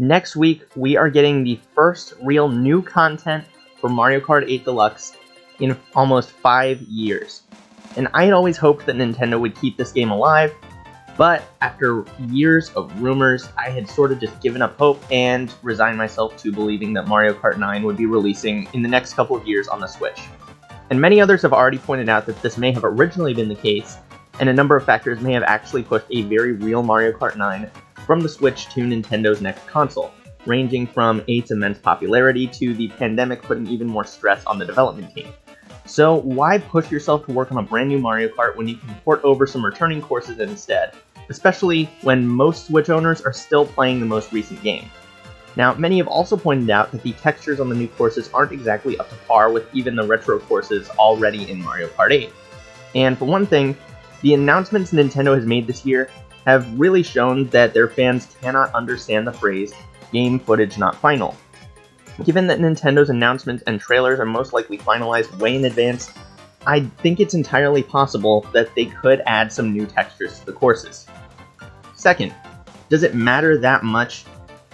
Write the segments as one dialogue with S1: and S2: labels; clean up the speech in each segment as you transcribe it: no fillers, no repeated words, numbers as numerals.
S1: Next week, we are getting the first real new content for Mario Kart 8 Deluxe in almost 5 years. And I had always hoped that Nintendo would keep this game alive, but after years of rumors, I had sort of just given up hope and resigned myself to believing that Mario Kart 9 would be releasing in the next couple of years on the Switch. And many others have already pointed out that this may have originally been the case, and a number of factors may have actually pushed a very real Mario Kart 9 from the Switch to Nintendo's next console, ranging from 8's immense popularity to the pandemic putting even more stress on the development team. So why push yourself to work on a brand new Mario Kart when you can port over some returning courses instead, especially when most Switch owners are still playing the most recent game? Now, many have also pointed out that the textures on the new courses aren't exactly up to par with even the retro courses already in Mario Kart 8. And for one thing, the announcements Nintendo has made this year have really shown that their fans cannot understand the phrase, game footage not final. Given that Nintendo's announcements and trailers are most likely finalized way in advance, I think it's entirely possible that they could add some new textures to the courses. Second, does it matter that much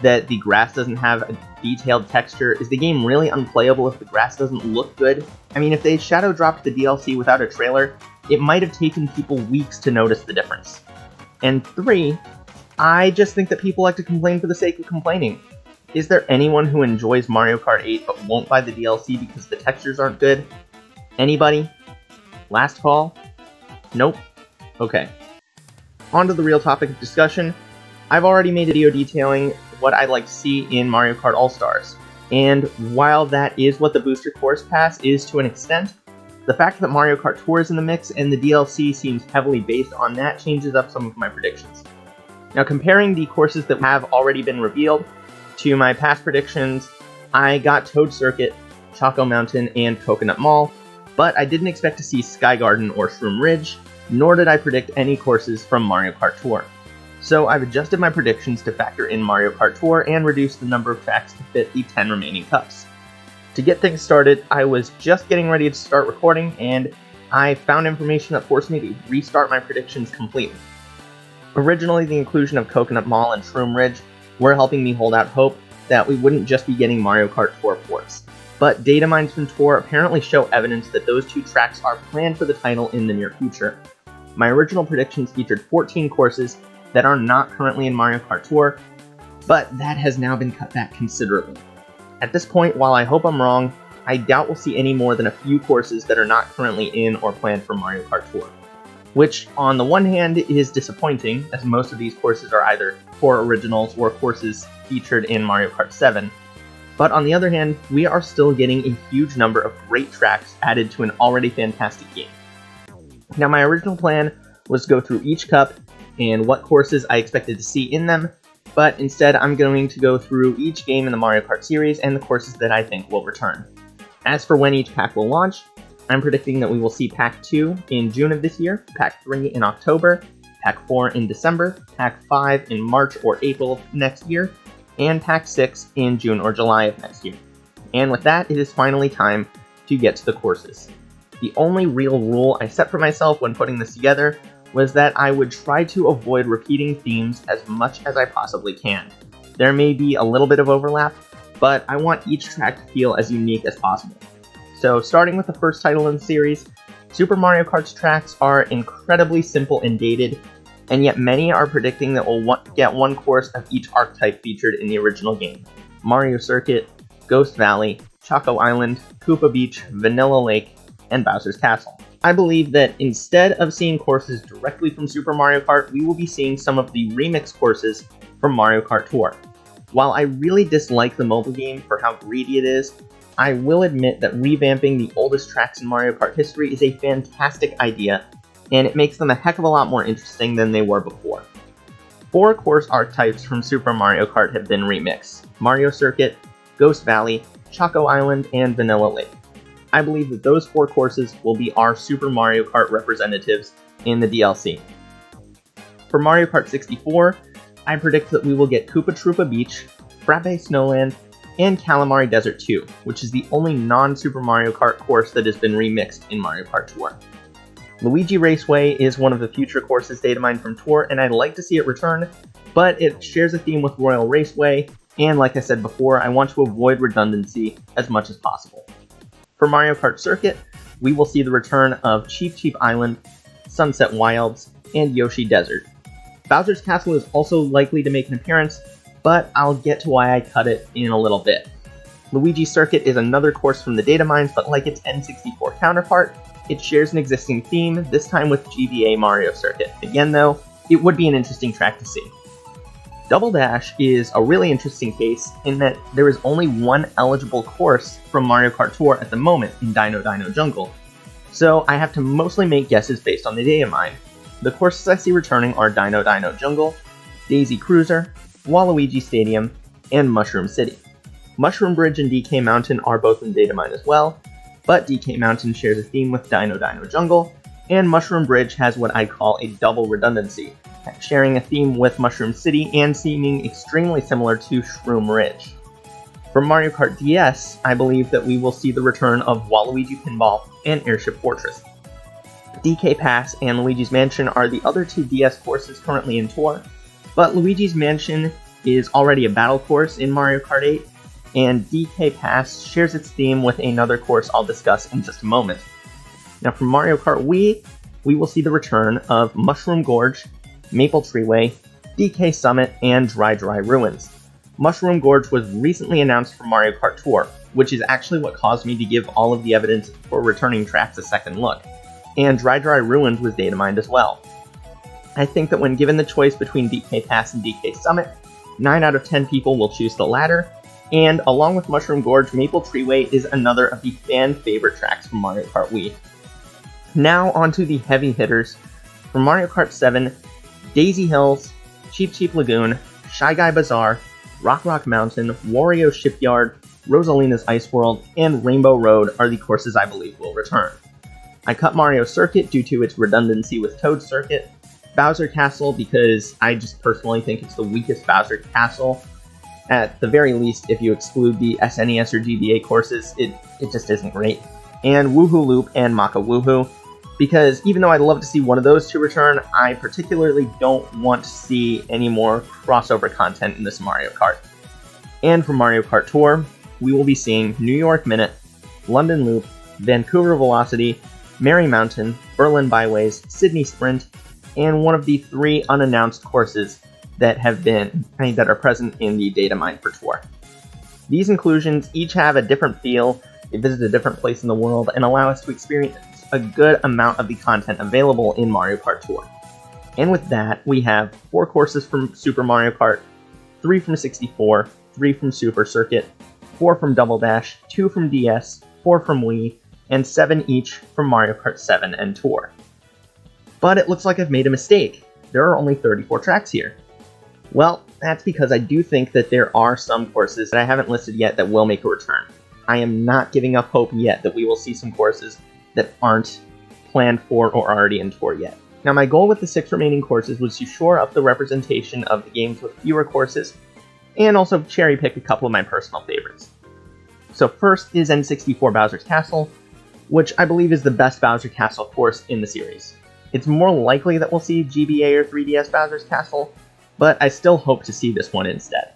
S1: that the grass doesn't have a detailed texture? Is the game really unplayable if the grass doesn't look good? I mean, if they shadow dropped the DLC without a trailer, it might have taken people weeks to notice the difference. And 3, I just think that people like to complain for the sake of complaining. Is there anyone who enjoys Mario Kart 8 but won't buy the DLC because the textures aren't good? Anybody? Last call? Nope? Okay. On to the real topic of discussion. I've already made a video detailing what I'd like to see in Mario Kart All-Stars. And while that is what the Booster Course Pass is to an extent, the fact that Mario Kart Tour is in the mix and the DLC seems heavily based on that changes up some of my predictions. Now, comparing the courses that have already been revealed to my past predictions, I got Toad Circuit, Choco Mountain, and Coconut Mall, but I didn't expect to see Sky Garden or Shroom Ridge, nor did I predict any courses from Mario Kart Tour. So I've adjusted my predictions to factor in Mario Kart Tour and reduced the number of tracks to fit the 10 remaining cups. To get things started, I was just getting ready to start recording, and I found information that forced me to restart my predictions completely. Originally, the inclusion of Coconut Mall and Shroom Ridge were helping me hold out hope that we wouldn't just be getting Mario Kart Tour ports. But data mines from Tour apparently show evidence that those 2 tracks are planned for the title in the near future. My original predictions featured 14 courses that are not currently in Mario Kart Tour, but that has now been cut back considerably. At this point, while I hope I'm wrong, I doubt we'll see any more than a few courses that are not currently in or planned for Mario Kart Tour. Which, on the one hand, is disappointing, as most of these courses are either Tour originals or courses featured in Mario Kart 7. But on the other hand, we are still getting a huge number of great tracks added to an already fantastic game. Now, my original plan was to go through each cup and what courses I expected to see in them, but instead I'm going to go through each game in the Mario Kart series and the courses that I think will return. As for when each pack will launch, I'm predicting that we will see Pack 2 in June of this year, Pack 3 in October, Pack 4 in December, Pack 5 in March or April of next year, and Pack 6 in June or July of next year. And with that, it is finally time to get to the courses. The only real rule I set for myself when putting this together was that I would try to avoid repeating themes as much as I possibly can. There may be a little bit of overlap, but I want each track to feel as unique as possible. So starting with the first title in the series, Super Mario Kart's tracks are incredibly simple and dated, and yet many are predicting that we'll get one course of each archetype featured in the original game. Mario Circuit, Ghost Valley, Choco Island, Koopa Beach, Vanilla Lake, and Bowser's Castle. I believe that instead of seeing courses directly from Super Mario Kart, we will be seeing some of the remix courses from Mario Kart Tour. While I really dislike the mobile game for how greedy it is, I will admit that revamping the oldest tracks in Mario Kart history is a fantastic idea, and it makes them a heck of a lot more interesting than they were before. 4 course archetypes from Super Mario Kart have been remixed: Mario Circuit, Ghost Valley, Choco Island, and Vanilla Lake. I believe that those 4 courses will be our Super Mario Kart representatives in the DLC. For Mario Kart 64, I predict that we will get Koopa Troopa Beach, Frappe Snowland, and Calamari Desert 2, which is the only non-Super Mario Kart course that has been remixed in Mario Kart Tour. Luigi Raceway is one of the future courses data mined from Tour, and I'd like to see it return, but it shares a theme with Royal Raceway, and like I said before, I want to avoid redundancy as much as possible. For Mario Kart Circuit, we will see the return of Chief Chief Island, Sunset Wilds, and Yoshi Desert. Bowser's Castle is also likely to make an appearance, but I'll get to why I cut it in a little bit. Luigi's Circuit is another course from the data mines, but like its N64 counterpart, it shares an existing theme, this time with GBA Mario Circuit. Again though, it would be an interesting track to see. Double Dash is a really interesting case in that there is only one eligible course from Mario Kart Tour at the moment in DINO-DINO Jungle, so I have to mostly make guesses based on the data mine. The courses I see returning are DINO-DINO Jungle, Daisy Cruiser, Waluigi Stadium, and Mushroom City. Mushroom Bridge and DK Mountain are both in data mine as well, but DK Mountain shares a theme with DINO-DINO Jungle, and Mushroom Bridge has what I call a double redundancy, sharing a theme with Mushroom City and seeming extremely similar to Shroom Ridge. For Mario Kart DS, I believe that we will see the return of Waluigi Pinball and Airship Fortress. DK Pass and Luigi's Mansion are the other two DS courses currently in tour, but Luigi's Mansion is already a battle course in Mario Kart 8, and DK Pass shares its theme with another course I'll discuss in just a moment. Now for Mario Kart Wii, we will see the return of Mushroom Gorge, Maple Treeway, DK Summit, and Dry Dry Ruins. Mushroom Gorge was recently announced for Mario Kart Tour, which is actually what caused me to give all of the evidence for returning tracks a second look, and Dry Dry Ruins was data mined as well. I think that when given the choice between DK Pass and DK Summit, 9 out of 10 people will choose the latter, and along with Mushroom Gorge, Maple Treeway is another of the fan favorite tracks from Mario Kart Wii. Now onto the heavy hitters. For Mario Kart 7, Daisy Hills, Cheep Cheep Lagoon, Shy Guy Bazaar, Rock Rock Mountain, Wario Shipyard, Rosalina's Ice World, and Rainbow Road are the courses I believe will return. I cut Mario Circuit due to its redundancy with Toad Circuit, Bowser Castle because I just personally think it's the weakest Bowser Castle. At the very least, if you exclude the SNES or GBA courses, it just isn't great. And Woohoo Loop and Maka Woohoo, because even though I'd love to see one of those two return, I particularly don't want to see any more crossover content in this Mario Kart. And for Mario Kart Tour, we will be seeing New York Minute, London Loop, Vancouver Velocity, Merry Mountain, Berlin Byways, Sydney Sprint, and one of the 3 unannounced courses that are present in the data mine for Tour. These inclusions each have a different feel, they visit a different place in the world, and allow us to experience a good amount of the content available in Mario Kart Tour. And with that, we have 4 courses from Super Mario Kart, 3 from 64, 3 from Super Circuit, 4 from Double Dash, 2 from DS, 4 from Wii, and 7 each from Mario Kart 7 and Tour. But it looks like I've made a mistake. There are only 34 tracks here. Well, that's because I do think that there are some courses that I haven't listed yet that will make a return. I am not giving up hope yet that we will see some courses that aren't planned for or already in tour yet. Now my goal with the 6 remaining courses was to shore up the representation of the games with fewer courses, and also cherry pick a couple of my personal favorites. So first is N64 Bowser's Castle, which I believe is the best Bowser Castle course in the series. It's more likely that we'll see GBA or 3DS Bowser's Castle, but I still hope to see this one instead.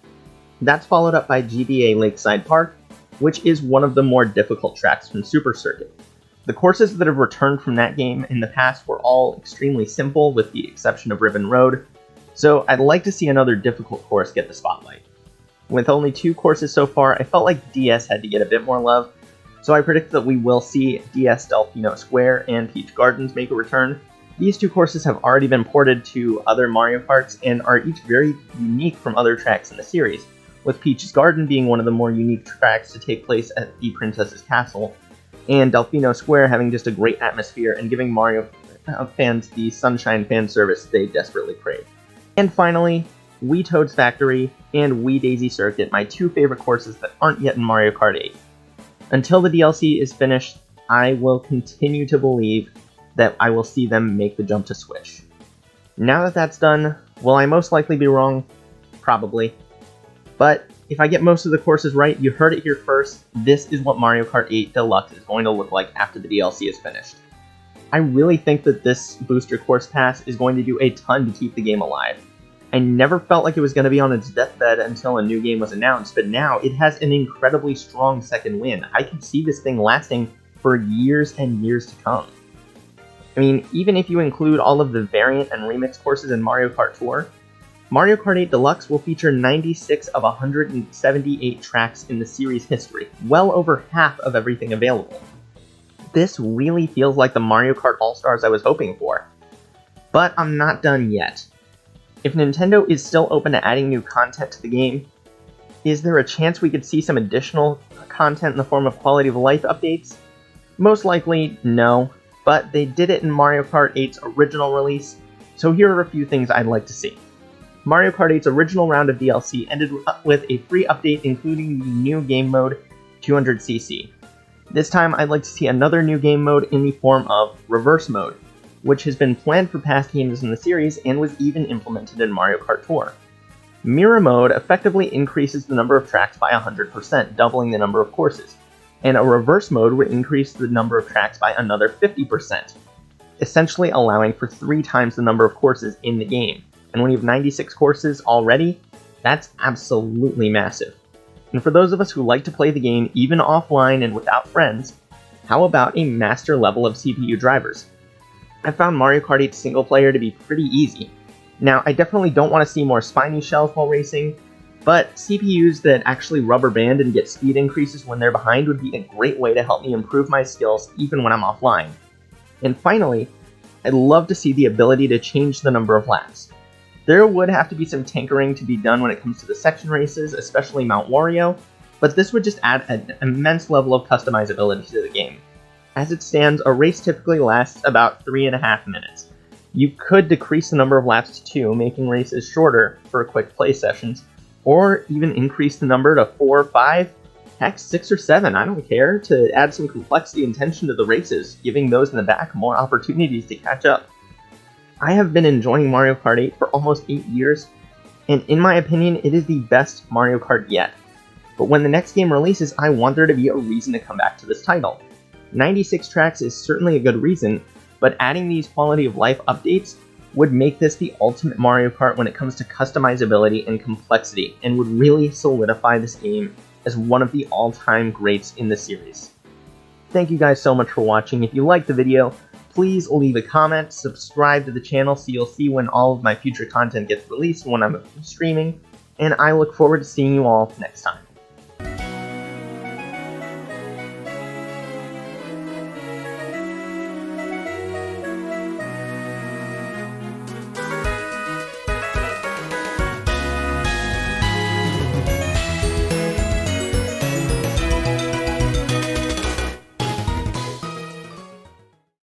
S1: That's followed up by GBA Lakeside Park, which is one of the more difficult tracks from Super Circuit. The courses that have returned from that game in the past were all extremely simple with the exception of Ribbon Road, so I'd like to see another difficult course get the spotlight. With only 2 courses so far, I felt like DS had to get a bit more love, so I predict that we will see DS Delfino Square and Peach Gardens make a return. These 2 courses have already been ported to other Mario Karts and are each very unique from other tracks in the series, with Peach's Garden being one of the more unique tracks to take place at the Princess's Castle, and Delfino Square having just a great atmosphere and giving Mario fans the Sunshine fan service they desperately crave. And finally, Wii Toad's Factory and Wii Daisy Circuit, my 2 favorite courses that aren't yet in Mario Kart 8. Until the DLC is finished, I will continue to believe that I will see them make the jump to Switch. Now that that's done, will I most likely be wrong? Probably. But if I get most of the courses right, you heard it here first, this is what Mario Kart 8 Deluxe is going to look like after the DLC is finished. I really think that this booster course pass is going to do a ton to keep the game alive. I never felt like it was going to be on its deathbed until a new game was announced, but now it has an incredibly strong second wind. I can see this thing lasting for years and years to come. I mean, even if you include all of the variant and remix courses in Mario Kart Tour, Mario Kart 8 Deluxe will feature 96 of 178 tracks in the series history, well over half of everything available. This really feels like the Mario Kart All-Stars I was hoping for. But I'm not done yet. If Nintendo is still open to adding new content to the game, is there a chance we could see some additional content in the form of quality of life updates? Most likely, no, but they did it in Mario Kart 8's original release, so here are a few things I'd like to see. Mario Kart 8's original round of DLC ended with a free update including the new game mode 200cc. This time I'd like to see another new game mode in the form of Reverse Mode, which has been planned for past games in the series and was even implemented in Mario Kart Tour. Mirror Mode effectively increases the number of tracks by 100%, doubling the number of courses, and a Reverse Mode would increase the number of tracks by another 50%, essentially allowing for 3 times the number of courses in the game. And when you have 96 courses already, that's absolutely massive. And for those of us who like to play the game even offline and without friends, how about a master level of CPU drivers? I found Mario Kart 8 single player to be pretty easy. Now, I definitely don't want to see more spiny shells while racing, but CPUs that actually rubber band and get speed increases when they're behind would be a great way to help me improve my skills even when I'm offline. And finally, I'd love to see the ability to change the number of laps. There would have to be some tinkering to be done when it comes to the section races, especially Mount Wario, but this would just add an immense level of customizability to the game. As it stands, a race typically lasts about 3.5 minutes. You could decrease the number of laps to 2, making races shorter for quick play sessions, or even increase the number to 4, 5, heck 6 or 7, I don't care, to add some complexity and tension to the races, giving those in the back more opportunities to catch up. I have been enjoying Mario Kart 8 for almost 8 years, and in my opinion, it is the best Mario Kart yet. But when the next game releases, I want there to be a reason to come back to this title. 96 tracks is certainly a good reason, but adding these quality of life updates would make this the ultimate Mario Kart when it comes to customizability and complexity, and would really solidify this game as one of the all-time greats in the series. Thank you guys so much for watching. If you liked the video, please leave a comment, subscribe to the channel so you'll see when all of my future content gets released when I'm streaming, and I look forward to seeing you all next time.